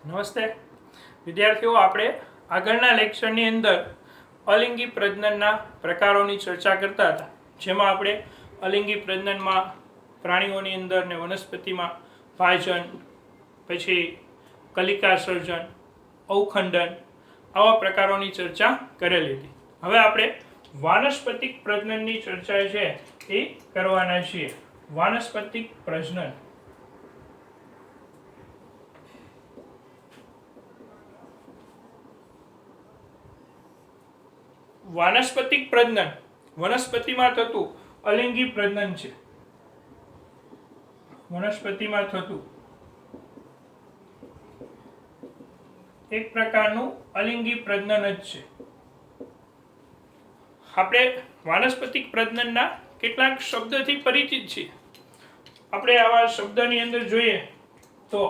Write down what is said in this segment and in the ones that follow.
નમસ્તે વિદ્યાર્થીઓ, આપણે આગળના લેક્ચરની અંદર અલિંગી પ્રજનનના પ્રકારોની ચર્ચા કરતા હતા, જેમાં આપણે અલિંગી પ્રજનનમાં પ્રાણીઓની અંદર ને વનસ્પતિમાં ભાજન, પછી કલિકા સર્જન, અવખંડન આવા પ્રકારોની ચર્ચા કરેલી હતી. હવે આપણે વાનસ્પતિક પ્રજનનની ચર્ચા છે એ કરવાના છીએ. વાનસ્પતિક પ્રજનન વાનસ્પતિક પ્રજનન વનસ્પતિમાં થતું અલિંગી પ્રજનન છે. વનસ્પતિમાં થતું એક પ્રકારનું અલિંગી પ્રજનન જ છે. આપણે વાનસ્પતિક પ્રજનનના કેટલાક શબ્દથી પરિચિત છીએ. આપણે આવા શબ્દની અંદર જોઈએ તો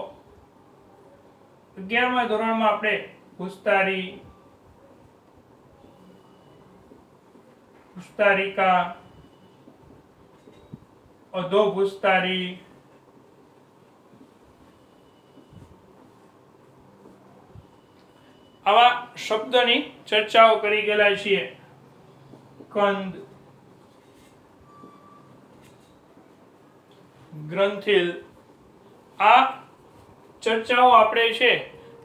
11મા ધોરણમાં આપણે ભૂસ્તારી, ભૂસ્તારિકા, અધોભૂસ્તારી, આવા શબ્દની ચર્ચાઓ કરી ગયેલા છીએ. કંદ, ગ્રંથિલ, આ ચર્ચાઓ આપણે છે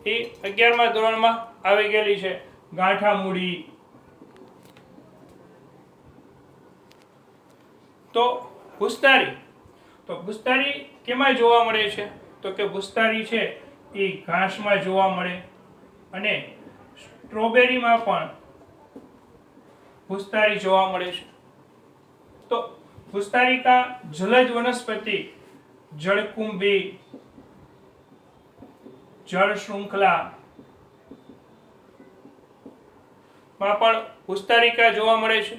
એ 11મા ધોરણમાં આવી ગયેલી છે. ગાંઠામૂળી. તો ભૂસ્તારી કેમાં જોવા મળે છે? તો કે ભૂસ્તારી છે એ ઘાસમાં જોવા મળે, અને સ્ટ્રોબેરીમાં પણ ભૂસ્તારી જોવા મળે છે. તો ભૂસ્તારિકા જલજ વનસ્પતિ, જળકુંભી, જળ શૃંખલા માં પણ ભૂસ્તારિકા જોવા મળે છે.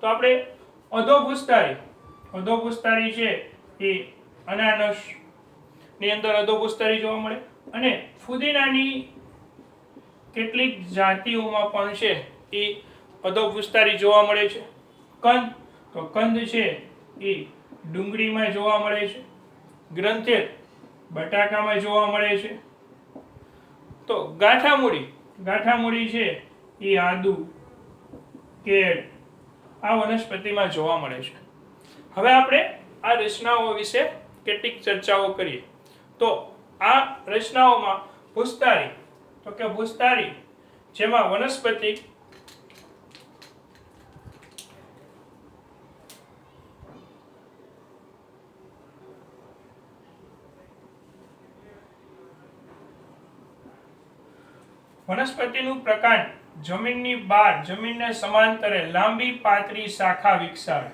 તો આપણે અધોભૂસ્તારી છે એ અનાનસ ની અંદર અધોભૂસ્તારી જોવા મળે, અને ફુદીનાની કેટલીક જાતિઓમાં પણ છે એ અધોભૂસ્તારી જોવા મળે છે. કંદ છે એ ડુંગળીમાં જોવા મળે છે. ગ્રંથિલ બટાકામાં જોવા મળે છે. તો ગાંઠામૂળી છે એ આદુ, કેળ આ વનસ્પતિમાં જોવા મળે છે. હવે આપણે આ રચનાઓ વિશે કેટલીક ચર્ચાઓ કરીએ. તો આ રચનાઓમાં ભૂસ્તારી જેમાં વનસ્પતિ વનસ્પતિનું પ્રકાંડ જમીનની બહાર, જમીનને સમાંતરે લાંબી પાતળી શાખા વિકસાવે.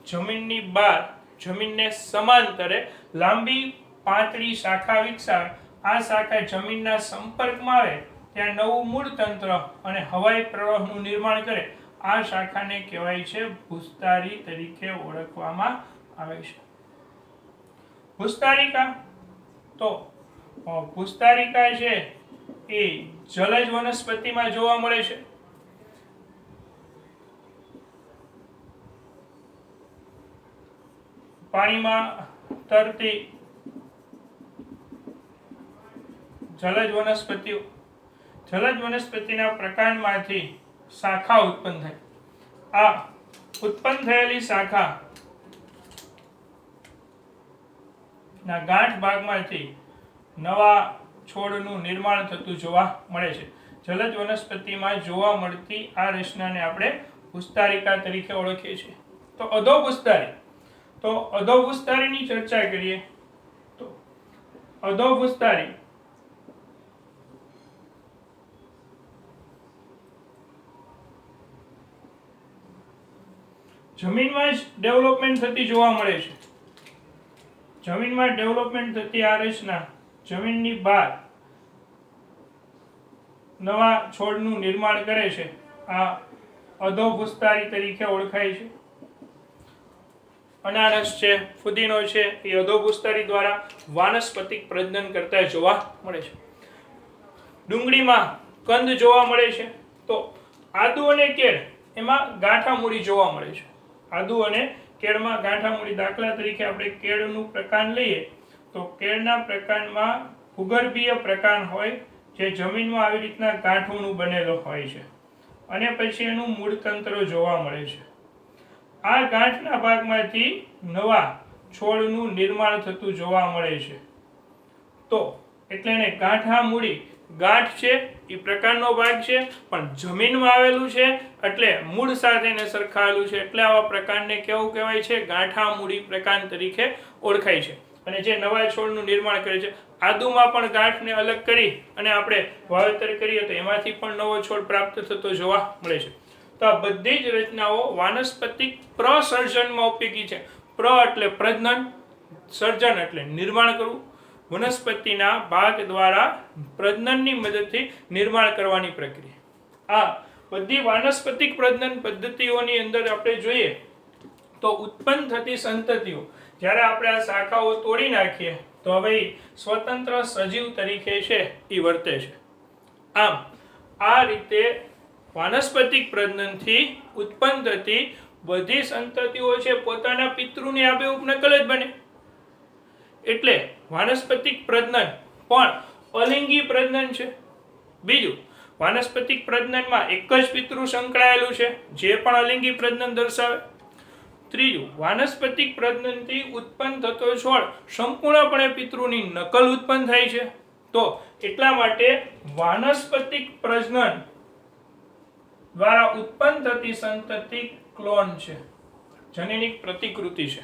જમીનની બહાર, જમીનને સમાંતરે લાંબી પાતળી શાખા વિકસાવે. આ શાખા જમીનના સંપર્કમાં આવે ત્યાં નવું મૂળ તંત્ર અને હવાઈ પ્રવાહનું નિર્માણ કરે. આ શાખાને કહેવાય છે ભૂસ્તારી તરીકે ઓળખવામાં આવે છે. ભૂસ્તારિકા છે એ જલજ વનસ્પતિમાં જોવા મળે છે. પાણીમાં તરતી જલજ વનસ્પતિના પ્રકાંડમાંથી શાખા ઉત્પન્ન થાય. આ ઉત્પન્ન થયેલી શાખા ના ગાંઠ ભાગમાંથી નવા છોડનું નિર્માણ થતું જોવા મળે છે. જલજ વનસ્પતિમાં જોવા મળતી આ રચનાને આપણે ભૂસ્તારિકા તરીકે ઓળખીએ છીએ. તો અધોભૂસ્તારીની ચર્ચા કરીએ તો અધોભૂસ્તારી જમીનમાં જ ડેવલપમેન્ટ થતી જોવા મળે છે. જમીનમાં ડેવલપમેન્ટ થતી આ રચના જમીનની બહાર નવા છોડનું નિર્માણ કરે છે. આ અધોભૂસ્તારી તરીકે ઓળખાય છે. અનાનસ છે, ફુદીનો છે, એ અધોભૂસ્તારી દ્વારા વાનસ્પતિક પ્રજનન કરતા જોવા મળે છે. ડુંગળીમાં કંદ જોવા મળે છે. તો આદુ અને કેળ એમાં ગાંઠામૂળી જોવા મળે છે. આદુ અને કેળમાં ગાંઠામૂળી. દાખલા તરીકે આપણે કેળનું પ્રકાંડ લઈએ તો કેળના પ્રકાંડમાં ભૂગર્ભીય પ્રકાંડ હોય જે જમીનમાં આવી રીતના ગાંઠોનું બનેલો હોય છે અને પછી એનું મૂળ તંત્ર જોવા મળે છે. આ ગાંઠના ભાગમાંથી નવા છોડનું નિર્માણ થતું જોવા મળે છે. તો એટલે એને ગાંઠામૂળી, ગાંઠ છે એ પ્રકારનો ભાગ છે પણ જમીનમાં આવેલું છે એટલે મૂળ સાથે એને સરખાવેલું છે એટલે આવા પ્રકારને કેવું કહેવાય છે? ગાંઠામૂળી પ્રકાર તરીકે ઓળખાય છે. અને જે નવા છોડનું નિર્માણ કરે છે, આદુમાં પણ ગાંઠને અલગ કરી અને આપણે વાવેતર કરીએ તો એમાંથી પણ નવો છોડ પ્રાપ્ત થતો જોવા મળે છે. તો આ બધી જ રચનાઓ વાનસ્પતિક પ્રસર્જનમાં ઉપયોગી છે. પ્ર એટલે પ્રજનન, સર્જન એટલે નિર્માણ કરવું, વનસ્પતિના ભાગ દ્વારા પ્રજનનની મદદથી નિર્માણ કરવાની પ્રક્રિયા. આ બધી વાનસ્પતિક પ્રજનન પદ્ધતિઓની અંદર આપણે જોઈએ તો ઉત્પન્ન થતી સંતતિઓ જ્યારે આપણે આ શાખાઓ તોડી નાખીએ તો હવે સ્વતંત્ર સજીવ તરીકે છે એ વર્તે છે. આમ આ રીતે વાનસ્પતિક પ્રજનનથી ઉત્પન્ન થતી બધી સંતતિઓ છે પોતાના પિતૃની આબેહૂબ નકલ જ બને. એટલે વાનસ્પતિક પ્રજનન પણ અલિંગી પ્રજનન છે. બીજું, વાનસ્પતિક પ્રજનનમાં એક જ પિતૃ સંકળાયેલું છે જે પણ અલિંગી પ્રજનન દર્શાવે. ત્રીજું, વાનસ્પતિક પ્રજનનથી ઉત્પન્ન થતો છોડ સંપૂર્ણપણે પિતૃની નકલ ઉત્પન્ન થાય છે. તો એટલા માટે વાનસ્પતિક પ્રજનન દ્વારા ઉત્પન્ન થતી સંતતિ ક્લોન છે, જનીનિક પ્રતિકૃતિ છે.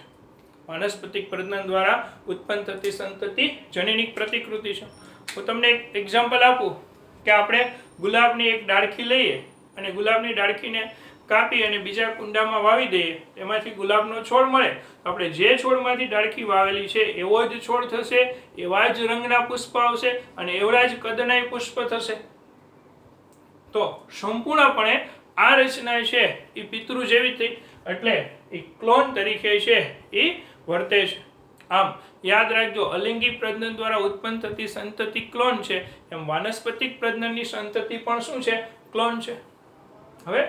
વાનસ્પતિક પ્રજનન દ્વારા ઉત્પન્ન થતી સંતતિ જનીનિક પ્રતિકૃતિ છે. હું તમને એક એક્ઝામ્પલ આપું કે આપણે ગુલાબની એક ડાળખી લઈએ અને ગુલાબની ડાળખીને કાપી અને બીજા કુંડામાં વાવી દઈએ, એમાંથી ગુલાબનો છોડ મળે. આપણે જે છોડમાંથી ડાળખી વાવેલી છે એવો જ છોડ થશે, એવા જ રંગના પુષ્પ આવશે અને એવડા જ કદના પુષ્પ થશે. તો સંપૂર્ણપણે આ રચના છે એ પિતૃ જેવી થઈ એટલે એ ક્લોન તરીકે છે એ વર્તે છે. આમ યાદ રાખજો, અલિંગી પ્રજનન દ્વારા ઉત્પન્ન થતી સંતતિ ક્લોન છે, એમ વાનસ્પતિક પ્રજનનની સંતતિ પણ શું છે? ક્લોન છે. હવે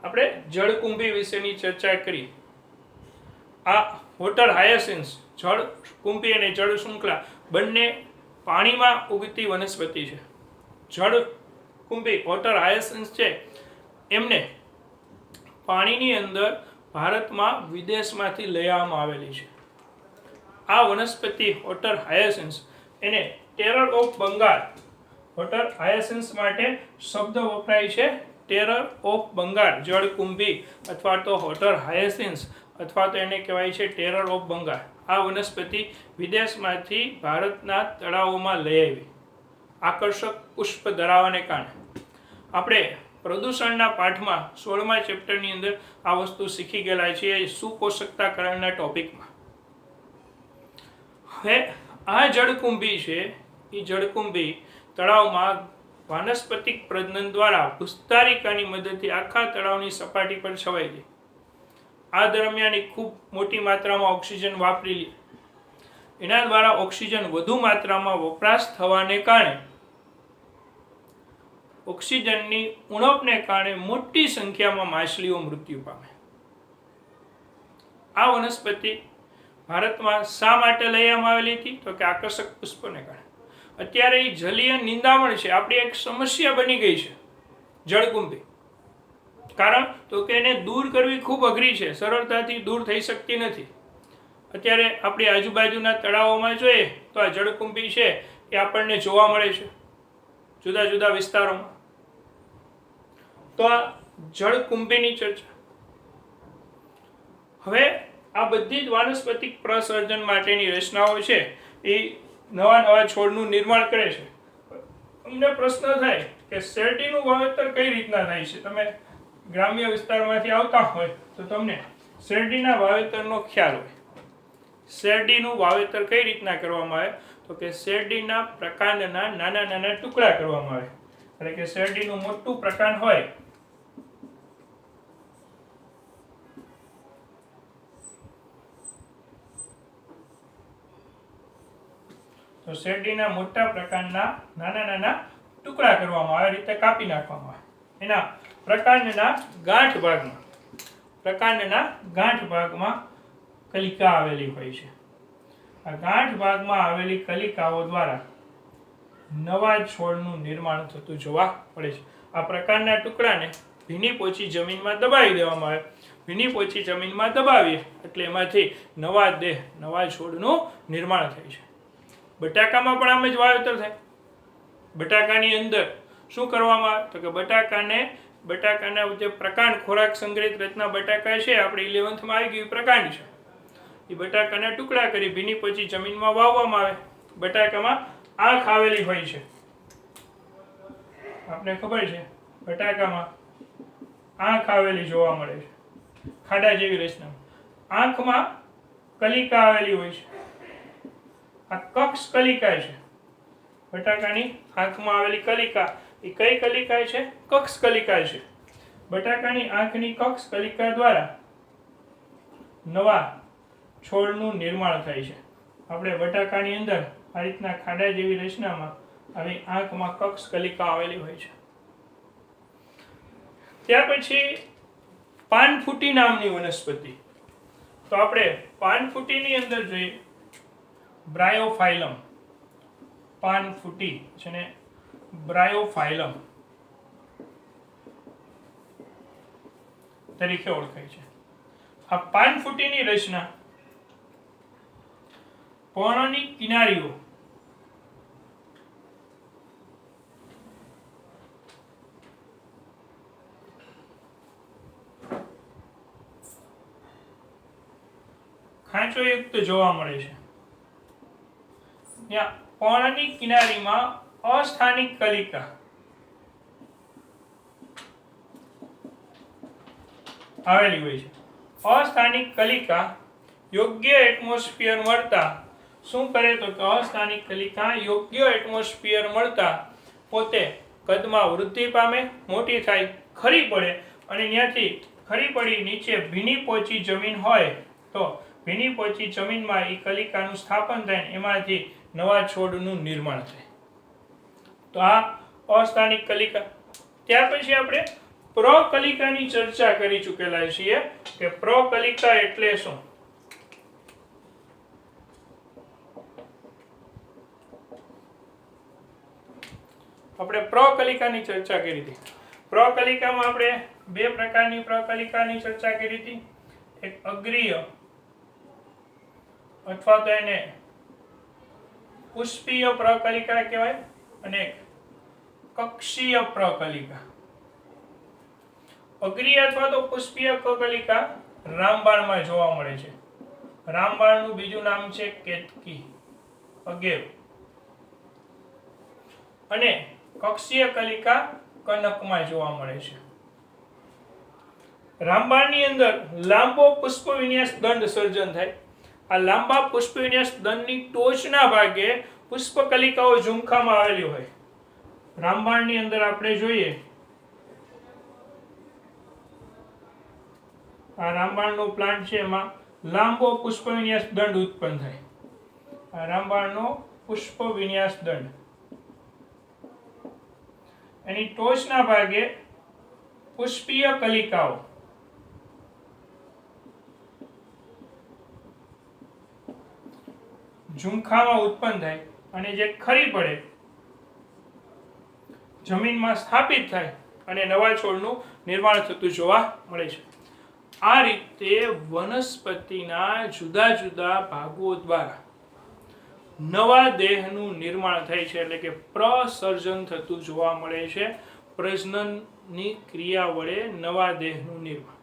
આપણે જળકુંભી વિશેની ચર્ચા કરી. આ વોટર હાયસિન્સ, જળકુંભી અને જળ શૃંખલા બંને પાણીમાં ઉગતી વનસ્પતિ છે. જળકુંભી વોટર હાયસિન્સ છે એમને પાણીની અંદર ભારતમાં વિદેશમાંથી લઈ આવવામાં આવેલી છે. આ વનસ્પતિ વોટર હાયસિન્સ એને ટેરર ઓફ બંગાળ, વોટર હાયસિન્સ માટે શબ્દ વપરાય છે ટેરર ઓફ બંગાળ, જળકુંભી અથવા તો વોટર હાયસિન્સ અથવા તો એને કહેવાય છે ટેરર ઓફ બંગાળ. આ વનસ્પતિ વિદેશમાંથી ભારતના તળાવોમાં લઈ આવી, આકર્ષક પુષ્પ ધરાવવાને કારણે. આપણે પ્રદૂષણના પાઠમાં 16મા ચેપ્ટરની અંદર આ વસ્તુ શીખી ગયેલા છીએ સુપોષકતાકરણના ટોપિકમાં. હવે આ જળકુંભી છે એ જળકુંભી તળાવમાં વાનસ્પતિક પ્રજનન દ્વારા ભૂસ્તારિકાની મદદથી આખા તળાવની સપાટી પર છવાઈ ગઈ. આ દરમિયાન ખૂબ મોટી માત્રામાં ઓક્સિજન વાપરી લે. એના દ્વારા ઓક્સિજન વધુ માત્રામાં વપરાશ થવાને કારણે ઓક્સિજનની ઉણપને કારણે મોટી સંખ્યામાં માછલીઓ મૃત્યુ પામે. આ વનસ્પતિ ભારતમાં શા માટે લઈ આવવામાં આવેલી હતી? તો કે આકર્ષક પુષ્પને કારણે. અત્યારે એ જલીય નિંદામણ છે, આપણી એક સમસ્યા બની ગઈ છે જળકુંભી. કારણ તો કે એને દૂર કરવી ખૂબ અઘરી છે, સરળતાથી દૂર થઈ શકતી નથી. અત્યારે આપણી આજુબાજુના તળાવોમાં જોઈએ તો આ જળકુંભી છે એ આપણને જોવા મળે છે જુદા જુદા વિસ્તારોમાં. તો આ જળકુંભીની ચર્ચા. હવે આ બધી જ વાનસ્પતિક પ્રસર્જન માટેની રચનાઓ છે એ નવા નવા છોડનું નિર્માણ કરે છે. અમને પ્રશ્ન થાય કે શેરડીનું વાવેતર કઈ રીતના થાય છે? તમે ગ્રામ્ય વિસ્તારમાંથી આવતા હોય તો તમને શેરડીના વાવેતરનો ખ્યાલ હોય. શેરડીનું વાવેતર કઈ રીતના કરવામાં આવે? તો કે શેરડીના પ્રકાંડના નાના નાના ટુકડા કરવામાં આવે. એટલે કે શેરડીનું મોટું પ્રકાંડ હોય તો શેરડીના મોટા પ્રકારના નાના નાના ટુકડા કરવામાં આવે, રીતે કાપી નાખવામાં આવે. એના પ્રકાંડના ગાંઠ ભાગમાં કલિકા આવેલી હોય છે. આ ગાંઠ ભાગમાં આવેલી કલિકાઓ દ્વારા નવા છોડનું નિર્માણ થતું જોવા મળે છે. આ પ્રકારના ટુકડાને ભીની પોચી જમીનમાં દબાવી દેવામાં આવે. ભીની પોચી જમીનમાં દબાવીએ એટલે એમાંથી નવા છોડનું નિર્માણ થાય છે. બટાકામાં પણ આમ જ વાવેતર થાય. બટાકાની અંદર શું કરવામાં આવે તો કે બટાકાના જે પ્રકાંડ ખોરાક સંગ્રહિત રચના બટાકા છે, આપણે 11th માં આવી ગયું પ્રકાંડ છે, એ બટાકાના ટુકડા કરી ભીની પોચી જમીનમાં વાવવામાં આવે. બટાકામાં આંખ આવેલી હોય છે, આપણે ખબર છે બટાકામાં આંખ આવેલી જોવા મળે છે, ખાડા જેવી રચના. આંખમાં કલિકા આવેલી હોય છે. આ કક્ષ કલિકા છે. બટાકાની આંખમાં આવેલી કલિકા એ કઈ કલિકા છે? કક્ષ કલિકા છે. બટાકાની આંખની કક્ષ કલિકા દ્વારા નવા છોડનું નિર્માણ થાય છે. આપણે બટાકાની અંદર આ રીતના ખાડા જેવી રચનામાં આવી આંખમાં કક્ષ કલિકા આવેલી હોય છે. ત્યાર પછી પાનફૂટી નામની વનસ્પતિ. તો આપણે પાનફૂટીની અંદર જોઈએ બ્રાયોફાઇલમ. પાનફૂટી છે ને બ્રાયોફાઇલમ તરીકે ઓળખાય છે. આ પાનફૂટીની રચના પર્ણની કિનારીઓ ખાંચોયુક્ત જોવા મળે છે. ત્યાં પર્ણની કિનારીમાં અસ્થાનિક કલિકા આવેલી હોય છે. અસ્થાનિક કલિકા યોગ્ય એટમોસ્ફિયર મળતા શું કરે તો કે અસ્થાનિક કલિકા યોગ્ય એટમોસ્ફિયર મળતા પોતે કદમાં વૃદ્ધિ પામે, મોટી થાય, ખરી પડે અને ત્યાંથી ખરી પડી નીચે ભીની પોચી જમીન હોય તો ભીની પોચી જમીનમાં એ કલિકાનું સ્થાપન થાય, એમાંથી નવા છોડનું નિર્માણ થાય. તો આ અસ્થાનિક કલિકા. ત્યાર પછી આપણે પ્રકલિકાની ચર્ચા કરી ચૂકેલા છીએ કે પ્રકલિકા એટલે શું. આપણે પ્રકલિકાની ચર્ચા કરી હતી. પ્રકલિકામાં આપણે બે પ્રકારની પ્રકલિકાની ચર્ચા કરી હતી. એક અગ્રીય અથવા તો એને પુષ્પીય પ્રકલિકા કહેવાય અને કક્ષીય પ્રકલિકા. અગ્રીય અથવા તો પુષ્પીય પ્રકલિકા રામબાણમાં જોવા મળે છે. રામબાણનું બીજું નામ છે કેતકી, અગેવ. અને કક્ષીય કલિકા કનકમાં જોવા મળે છે. રામબાણની અંદર લાંબો પુષ્પ વિન્યાસ દંડ સર્જન થાય. આ લાંબા પુષ્પ વિન્યાસ દંડની ટોચના ભાગે પુષ્પ કલિકાઓ ઝુમખામાં આવેલી હોય. રામબાણની અંદર આપણે જોઈએ આ રામબાણનો પ્લાન્ટ છે, એમાં લાંબો પુષ્પ વિન્યાસ દંડ ઉત્પન્ન થાય. આ રામબાણનો પુષ્પ વિન્યાસ દંડ, એની ટોચના ભાગે પુષ્પીય કલિકાઓ ઝુમખામાં ઉત્પન્ન થાય અને જે ખરી પડે જમીનમાં સ્થાપિત થાય અને નવા છોડનું નિર્માણ થતું જોવા મળે છે. આ રીતે વનસ્પતિના જુદા જુદા ભાગો દ્વારા નવા દેહનું નિર્માણ થાય છે, એટલે કે પ્રસર્જન થતું જોવા મળે છે. પ્રજનનની ક્રિયા વડે નવા દેહનું નિર્માણ,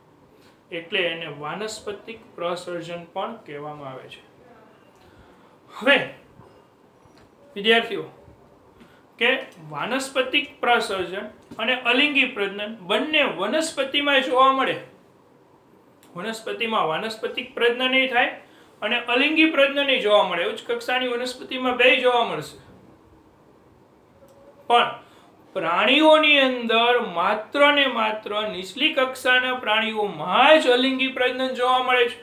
એટલે એને વાનસ્પતિક પ્રસર્જન પણ કહેવામાં આવે છે. હવે વિદ્યાર્થીઓ કે વાનસ્પતિક પ્રસર્જન અને અલિંગી પ્રજનન બંને વનસ્પતિમાં જોવા મળે. વનસ્પતિમાં વાનસ્પતિક પ્રજનન થાય અને અલિંગી પ્રજનન જોવા મળે. ઉચ્ચ કક્ષાની વનસ્પતિમાં બે જોવા મળશે, પણ પ્રાણીઓની અંદર માત્ર ને માત્ર નીચલી કક્ષાના પ્રાણીઓમાં જ અલિંગી પ્રજનન જોવા મળે છે.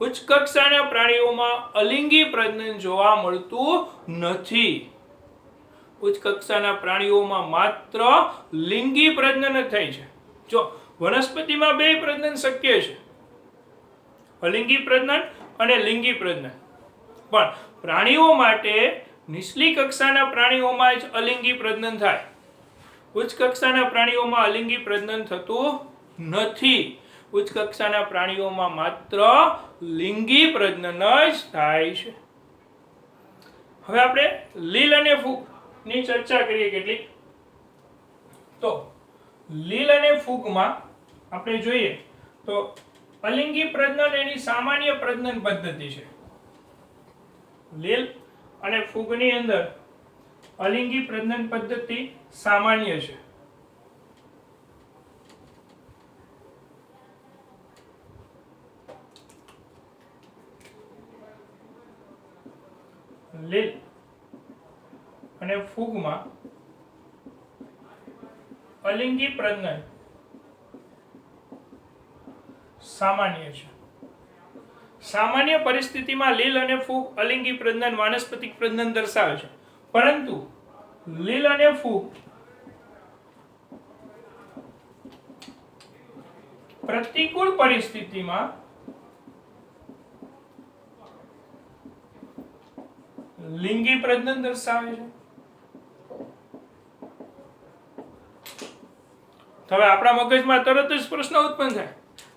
ઉચ્ચ કક્ષાના પ્રાણીઓમાં અલિંગી પ્રજનન જોવા મળતું નથી. ઉચ્ચ કક્ષાના પ્રાણીઓમાં માત્ર લિંગી પ્રજનન જ થાય છે. જો વનસ્પતિમાં બે પ્રજનન શક્ય છે, અલિંગી પ્રજનન અને લિંગી પ્રજનન, પણ પ્રાણીઓ માટે નીચલી કક્ષાના પ્રાણીઓમાં જ અલિંગી પ્રજનન થાય, ઉચ્ચ કક્ષાના પ્રાણીઓમાં અલિંગી પ્રજનન થતું નથી. ઉચ્ચ કક્ષાના પ્રાણીઓમાં માત્ર લિંગી પ્રજનન જ થાય છે. હવે આપણે લીલ અને ફૂગ ની ચર્ચા કરીએ કેટલીક. તો લીલ અને ફૂગમાં આપણે જોઈએ તો અલિંગી પ્રજનન એની સામાન્ય પ્રજનન પદ્ધતિ છે. લીલ અને ફૂગની અંદર અલિંગી પ્રજનન પદ્ધતિ સામાન્ય છે. લીલ અને ફૂગમાં અલિંગી પ્રજનન સામાન્ય છે. સામાન્ય પરિસ્થિતિમાં લીલ અને ફૂગ અલિંગી પ્રજનન વાનસ્પતિક પ્રજનન દર્શાવે છે, પરંતુ લીલ અને ફૂગ પ્રતિકૂળ પરિસ્થિતિમાં લિંગી પ્રજનન દર્શાવે છે. હવે આપણા મગજમાં તરત જ પ્રશ્ન ઉત્પન્ન થાય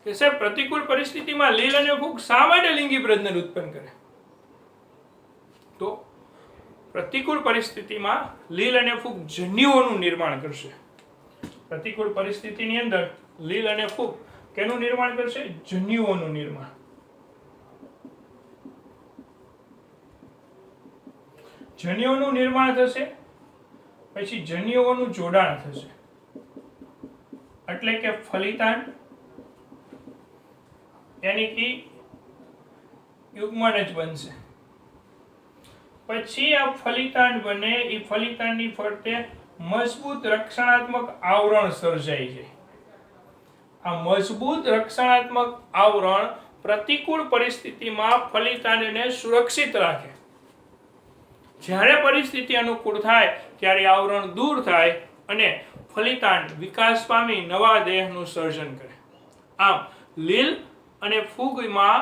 કે સાહેબ પ્રતિકૂળ પરિસ્થિતિમાં લીલ અને ફૂગ શા માટે લિંગી પ્રજનન ઉત્પન્ન કરે? તો પ્રતિકૂળ પરિસ્થિતિમાં લીલ અને ફૂગ જન્યુઓનું નિર્માણ કરશે. પ્રતિકૂળ પરિસ્થિતિની અંદર લીલ અને ફૂગ કેનું નિર્માણ કરશે? જન્યુઓનું નિર્માણ. જન્યુઓનું નિર્માણ થશે, પછી જન્યુઓનું જોડાણ થશે, એટલે કે ફલિતાંડ यानी कि युग्मन ज बनशे. પછી આ ફલિતાંડ બને, એ ફલિતાંડની ફરતે મજબૂત રક્ષણાત્મક આવરણ સર્જાય છે. આ મજબૂત રક્ષણાત્મક આવરણ પ્રતિકૂળ પરિસ્થિતિમાં ફલિતાંડને સુરક્ષિત રાખે. જ્યારે પરિસ્થિતિ અનુકૂળ થાય ત્યારે આવરણ દૂર થાય અને ફલિતાંડ વિકાસ પામી નવા દેહનું સર્જન કરે. આમ લીલ અને ફૂગમાં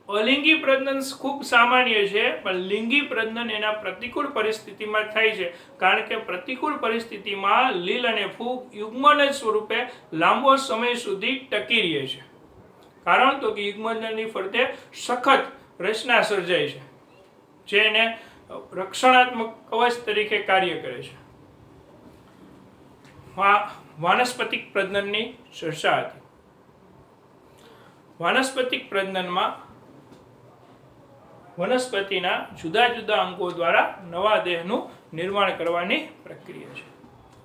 અલિંગી પ્રજનન ખૂબ સામાન્ય છે, પણ લિંગી પ્રજનન એના પ્રતિકૂળ પરિસ્થિતિમાં થાય છે, કારણ કે પ્રતિકૂળ પરિસ્થિતિમાં લીલ અને ફૂગ યુગ્મન સ્વરૂપે લાંબો સમય સુધી ટકી રહે છે. કારણ તો કે યુગ્મનની ફરતે સખત રચના સર્જાય છે, જે એને રક્ષણાત્મક કવચ તરીકે કાર્ય કરે છે. વાનસ્પતિક પ્રજનનની ચર્ચા હતી. વાનસ્પતિક પ્રજનનમાં વનસ્પતિના જુદા જુદા અંગો દ્વારા નવા દેહનું નિર્માણ કરવાની પ્રક્રિયા છે.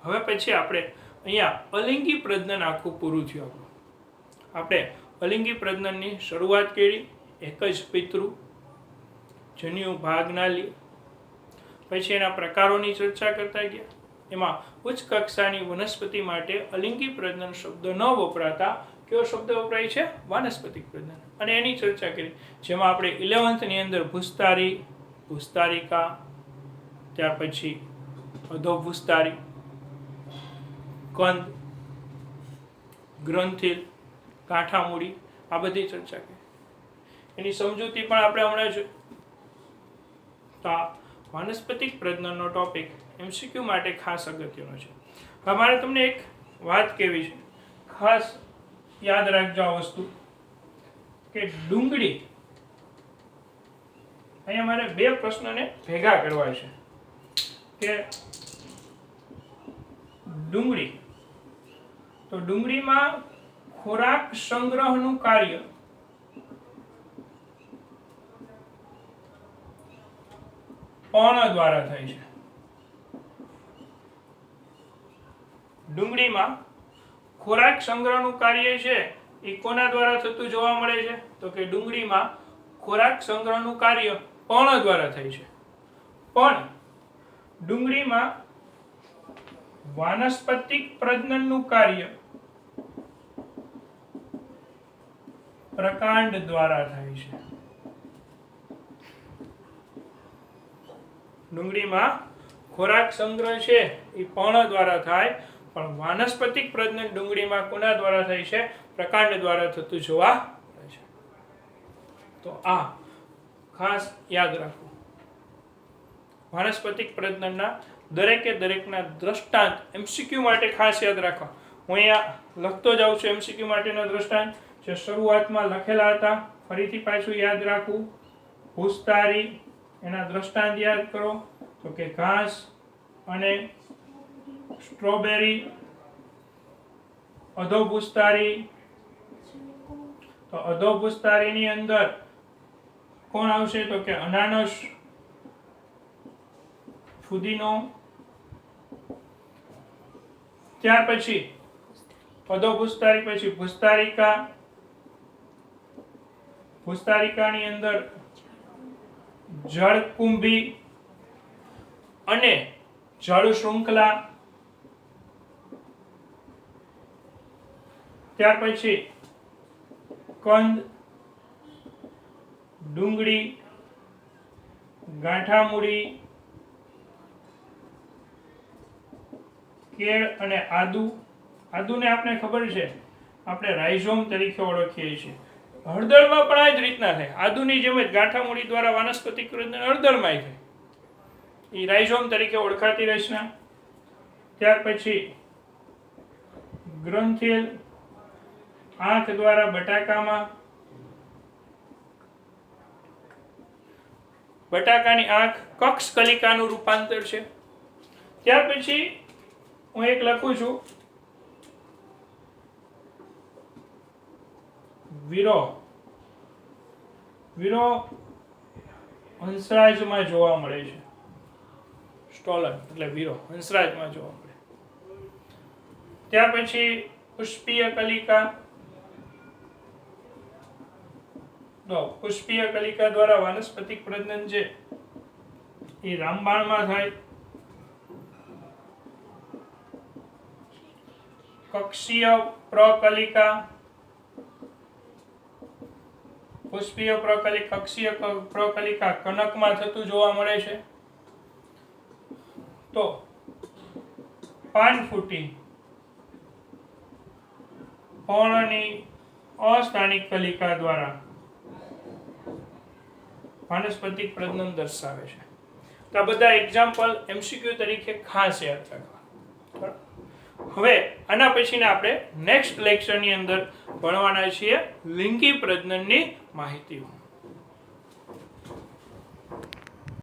હવે પછી આપણે અહીંયા અલિંગી પ્રજનન આખું પૂરું થયું. આપણે અલિંગી પ્રજનનની શરૂઆત કરી, એક જ પિતૃ જન્યુ ભાગના લી, પછી એના પ્રકારોની ચર્ચા કરતા ગયા. એમાં ઉચ્ચ કક્ષાની વનસ્પતિ માટે અલિંગી પ્રજનન શબ્દ ન વપરાતા કયો શબ્દ વપરાય છે? વાનસ્પતિક પ્રજનન. અને એની ચર્ચા કરી, જેમાં આપણે 11th ની અંદર ભૂસ્તારી, ભૂસ્તારિકા, ત્યાર પછી અધોભૂસ્તારી, કંદ, ગ્રંથિલ, કાંઠામૂળી, આ બધી ચર્ચા કરી. એની સમજૂતી પણ આપણે હમણાં જોઈ. તો આ વાનસ્પતિક પ્રજનનનો ટોપિક MCQ માટે ખાસ અગત્યનો છે. હવે મારે તમને એક વાત કહેવી છે, ખાસ યાદ રાખજો આ વસ્તુ, કે ડુંગળી, અહીંયા મારે બે પ્રશ્નને ભેગા કરવા છે કે ડુંગળી, તો ડુંગળીમાં ખોરાક સંગ્રહનું કાર્ય પર્ણ દ્વારા થાય છે. ડુંગળીમાં ખોરાક સંગ્રહનું કાર્ય છે એ કોના દ્વારા થતું જોવા મળે છે? તો કે ડુંગળીમાં ખોરાક સંગ્રહનું કાર્ય પર્ણ દ્વારા થાય છે, પણ ડુંગળીમાં વાનસ્પતિક પ્રજનનનું કાર્ય પ્રકાંડ દ્વારા થાય છે. ડુંગળીમાં ખોરાક સંગ્રહ છે એ પર્ણ દ્વારા થાય, પણ વાનસ્પતિક પ્રજનન ડુંગળીમાં કોના દ્વારા થાય છે? પ્રકાંડ દ્વારા થતું જોવા મળે છે. તો આ ખાસ યાદ રાખો. વાનસ્પતિક પ્રજનનના દરેકના દ્રષ્ટાંત MCQ માટે ખાસ યાદ રાખવા. હું અહીંયા લખતો જાઉં છું MCQ માટેનો દ્રષ્ટાંત જે શરૂઆતમાં લખેલા હતા. ફરીથી પાછું યાદ રાખવું. ભૂસતારી, એના દ્રષ્ટાંત યાદ કરો તો કે ઘાસ અને સ્ટ્રોબેરી. અધોભૂસતારી, તો અધોભૂસતારીની અંદર કોણ આવશે તો કે અનાનસ, ફુદીનો. ત્યાર પછી અધોભૂસતારી પછી ભૂસતારિકા. ભૂસતારિકાની અંદર જળકુંભી અને જળ શૃંખલા. ત્યાર પછી કંદ, ડુંગળી, ગાંઠામૂળી, કેળ અને આદુ. આદુને આપણે ખબર છે, આપણે રાઇઝોમ તરીકે ઓળખીએ છીએ. હળદરમાં પણ આ જ રીતના થાય. આદુની જેમ જ ગાંઠામૂળી દ્વારા વાનસ્પતિક પ્રજનન હળદરમાં થાય. એ રાઇઝોમ તરીકે ઓળખાતી રચના. ત્યાર પછી ગ્રંથિલ, આંખ દ્વારા બટાકામાં. બટાકાની આંખ કક્ષ કલિકાનું રૂપાંતર છે. ત્યાર પછી હું એક લખું છું વીરો. વીરો હંસરાજમાં જોવા મળે છે. સ્ટોલન એટલે વીરો હંસરાજમાં જોવા મળે. ત્યાર પછી પુષ્પીય કલિકા. પુષ્પીય કલિકા દ્વારા વાનસ્પતિક પ્રજનન છે એ રામબાણમાં થાય. કક્ષીય પ્રકલિકા. પુષ્પીય પ્રકલિકા, કક્ષીય પ્રકલિકા કનકમાં થતું જોવા મળે છે. તો પાનફૂટી પર્ણની અસ્થાનિક કલિકા દ્વારા વાનસ્પતિક પ્રજનન દર્શાવે છે. તો આ બધા એક્ઝામ્પલ MCQ તરીકે ખાસ યાદ રાખવા. હવે આના પછીના આપણે નેક્સ્ટ લેક્ચરની અંદર ભણવાના છીએ લિંગી પ્રજનનની માહિતીઓ.